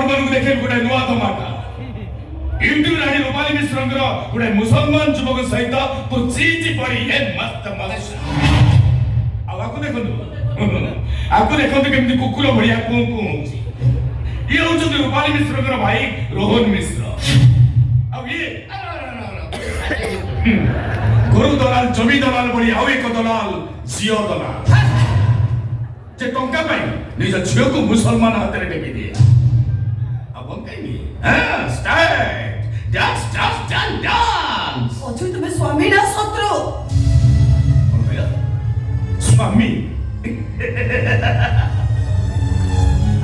ଆପଣମାନଙ୍କୁ ଦେଖେଇବି ଗୋଟେ ନୂଆ ଧମାକା। ୟୁଟ୍ୟୁବ ରାଣୀ ରୂପାଲି ମିଶ୍ରଙ୍କର ଗୋଟେ ମୁସଲମାନ ଯୁବକ ସହିତ ତୁ ଚିଚି ପଡି ଏ ମସ୍ତ ମସ୍ତ। ଆଉ ଆକୁ ଦେଖନ୍ତୁ କେମିତି କୁକୁର ଭଳିଆ କୁଁ କୁଁ ହଉଛି। ଇଏ ହଉଛନ୍ତି ରୂପାଲି ମିଶ୍ରଙ୍କର ଭାଇ ରୋହନ ମିଶ୍ର। ଆଉ ଇଏ ଗୁରୁ ଦଲାଲ ଜମି ଦଲାଲ ଭଳି ଆଉ ଏକ ଦଲାଲ ଝିଅ ଦଲାଲ ଯେ ଟଙ୍କା ପାଇଁ ନିଜ ଝିଅକୁ ମୁସଲମାନ ହାତରେ ଟେକି ଦିଏ। ଆଉ ବଙ୍କାଇ ଡାନ୍ସ ଅଛୁ ତୁମେ ସ୍ୱାମୀ ନା ଶତ୍ରୁ? ସ୍ୱାମୀ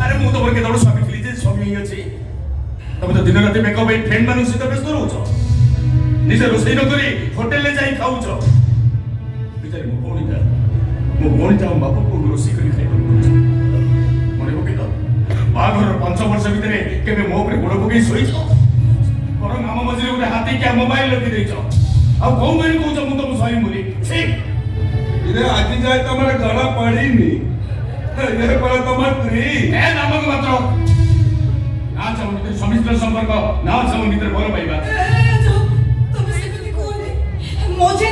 ଆରେ ମୁଁ ତମର କେତେବେଳେ ସ୍ୱାମୀ ଥିଲି ଯେ ସ୍ୱାମୀ ଅଛି। ତମେ ତ ଦିନ ରାତି ମେକଅପ୍ ପାଇଁ ଫ୍ରେଣ୍ଡ ମାନଙ୍କ ସହିତ ବ୍ୟସ୍ତ ରହୁଛ। ନିଜେ ରୋଷେଇ ନ କରି ହୋଟେଲରେ ଯାଇ ଖାଉଛ। ବିଚାରି ମୋ ଭଉଣୀଟା ଆମ ବାପାକୁ ରୋଷେଇ କରି ଖାଇବାକୁ ପଡୁଛି। ମନେ ପକେଇ ତ ବାହାଘରର 5 ବର୍ଷ ଭିତରେ କେବେ ମୋ ଉପରେ ଗୋଡ଼ ପକେଇ ଶୋଇଛ? ବରଂ ଆମ ମଝିରେ ଗୋଟେ ହାତୀ କି ମୋବାଇଲ ରଖି ଦେଇଛ। ଆଉ କୋଉ ପାଇଁ କହୁଛ ମୁଁ ତମ ସ୍ୱାମୀ ବୋଲି? ଆଜି ଯାଏ ତମର ଗଳା ପଡିନି। ତମ ସ୍ତ୍ରୀ ନାମକ ମାତ୍ର ନା ଚାମ ଭିତରେ ସ୍ୱାମୀ ସମ୍ପର୍କ ନା ଚାମ ଭିତରେ ଭଲ ପାଇବା। ତୁମେ ସେମିତି କୁହନି। ମଝିରେ